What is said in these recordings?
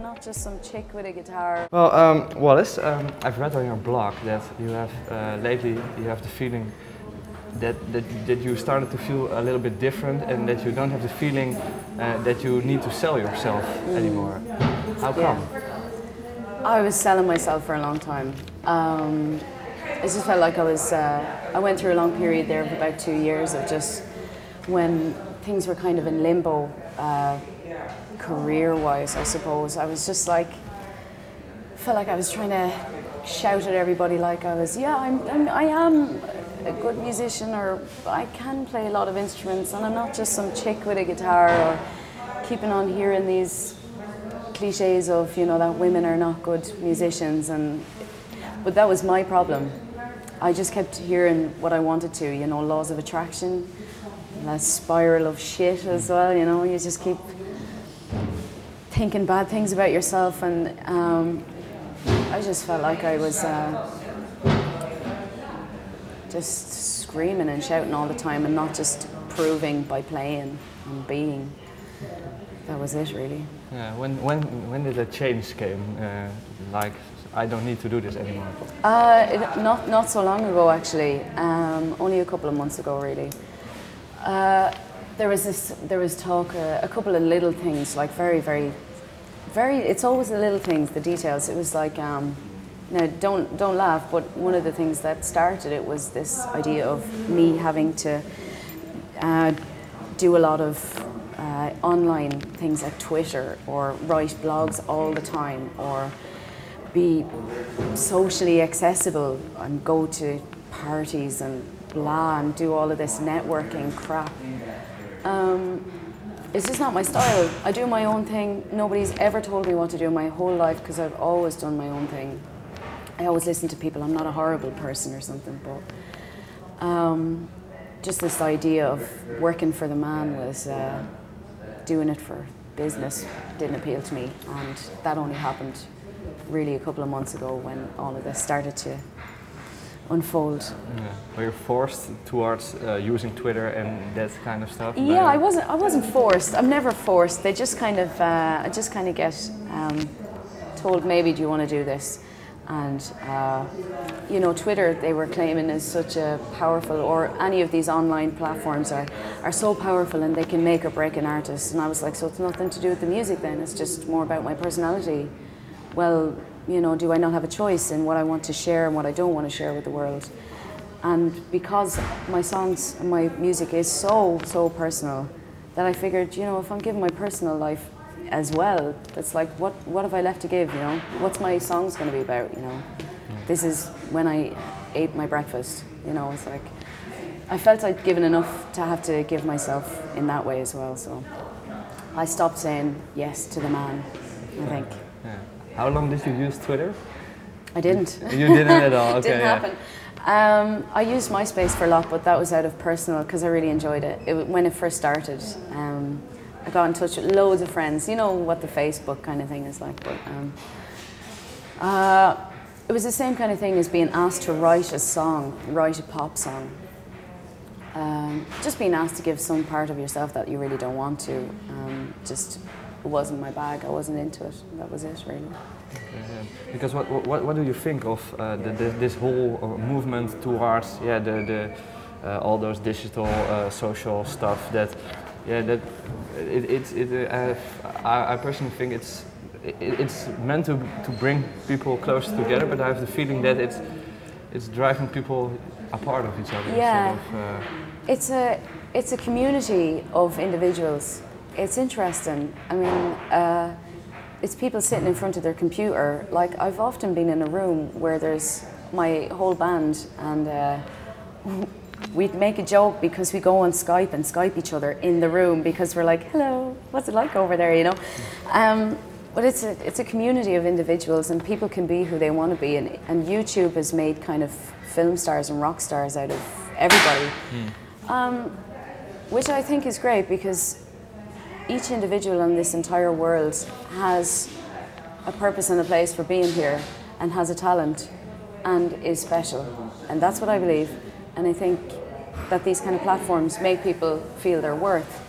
not just some chick with a guitar. Well, Wallis, I've read on your blog that you have lately you have the feeling that you started to feel a little bit different, and that you don't have the feeling that you need to sell yourself anymore. How come? I was selling myself for a long time. I just felt like I went through a long period there of about 2 years of just when things were kind of in limbo, career-wise, I suppose. I was just like, felt like I was trying to shout at everybody like I was, yeah, I am a good musician, or I can play a lot of instruments, and I'm not just some chick with a guitar, or keeping on hearing these cliches of, you know, that women are not good musicians, but that was my problem. I just kept hearing what I wanted to, you know, laws of attraction, that spiral of shit as well, you know, you just keep thinking bad things about yourself, and I just felt like I was just screaming and shouting all the time, and not just proving by playing and being. That was it, really. Yeah. When did the change came? Like, I don't need to do this anymore. Not so long ago, actually. Only a couple of months ago, really. There was talk, a couple of little things, like very. It's always the little things, the details. It was like, now don't laugh, but one of the things that started it was this idea of me having to do a lot of online things like Twitter, or write blogs all the time, or be socially accessible and go to parties and blah and do all of this networking crap. It's just not my style. I do my own thing. Nobody's ever told me what to do my whole life, because I've always done my own thing. I always listen to people. I'm not a horrible person or something, but just this idea of working for the man was doing it for business didn't appeal to me, and that only happened really a couple of months ago when all of this started to unfold. Yeah. Were you forced towards using Twitter and that kind of stuff? Yeah, I wasn't forced. I'm never forced. They just kind of, I just kind of get told, maybe, do you want to do this? And you know, Twitter, they were claiming, is such a powerful, or any of these online platforms are so powerful, and they can make or break an artist. And I was like, so it's nothing to do with the music then? It's just more about my personality. Well, you know, do I not have a choice in what I want to share and what I don't want to share with the world? And because my songs and my music is so personal, that I figured, you know, if I'm giving my personal life as well, it's like, what have I left to give, you know? What's my songs going to be about, you know? This is when I ate my breakfast, you know, it's like, I felt I'd given enough to have to give myself in that way as well, so I stopped saying yes to the man, I think. Yeah. How long did you use Twitter? I didn't. You didn't at all? Okay, Didn't happen. I used MySpace for a lot, but that was out of personal, because I really enjoyed it. When it first started, I got in touch with loads of friends. You know what the Facebook kind of thing is like, but it was the same kind of thing as being asked to write a song, write a pop song. Just being asked to give some part of yourself that you really don't want to. Just, it wasn't my bag. I wasn't into it. That was it, really. Okay, yeah. Because what do you think of this whole movement towards all those digital social stuff that I personally think it's meant to bring people close together, but I have the feeling that it's driving people apart of each other. Yeah, sort of, it's a community of individuals. It's interesting. I mean, it's people sitting in front of their computer. Like, I've often been in a room where there's my whole band, and we'd make a joke because we go on Skype and Skype each other in the room, because we're like, hello, what's it like over there, you know? But it's a community of individuals, and people can be who they want to be, and YouTube has made kind of film stars and rock stars out of everybody, which I think is great, because each individual in this entire world has a purpose and a place for being here, and has a talent, and is special, and that's what I believe. And I think that these kind of platforms make people feel their worth,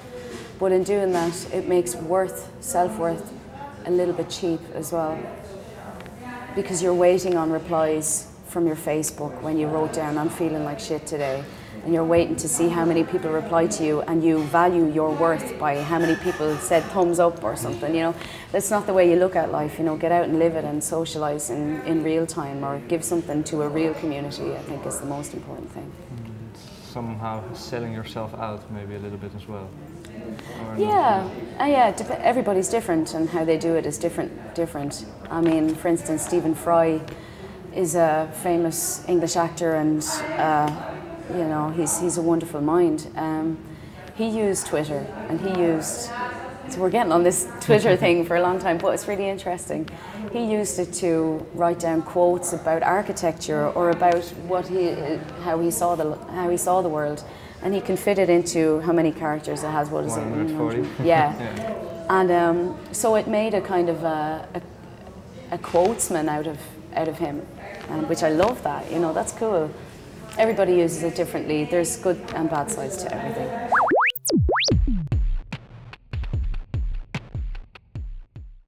but in doing that, it makes worth, self-worth, a little bit cheap as well, because you're waiting on replies from your Facebook when you wrote down, I'm feeling like shit today, and you're waiting to see how many people reply to you, and you value your worth by how many people said thumbs up or something, you know. That's not the way you look at life, you know. Get out and live it and socialise in real time, or give something to a real community, I think is the most important thing. Somehow selling yourself out maybe a little bit as well. Yeah, everybody's different, and how they do it is different. I mean, for instance, Stephen Fry is a famous English actor, and you know, he's a wonderful mind. He used Twitter, and so we're getting on this Twitter thing for a long time, but it's really interesting. He used it to write down quotes about architecture, or about how he saw the world, and he can fit it into how many characters it has. What is 140? it? Yeah. And so it made a kind of a quotesman out of him, which I love that. You know, that's cool. Everybody uses it differently. There's good and bad sides to everything.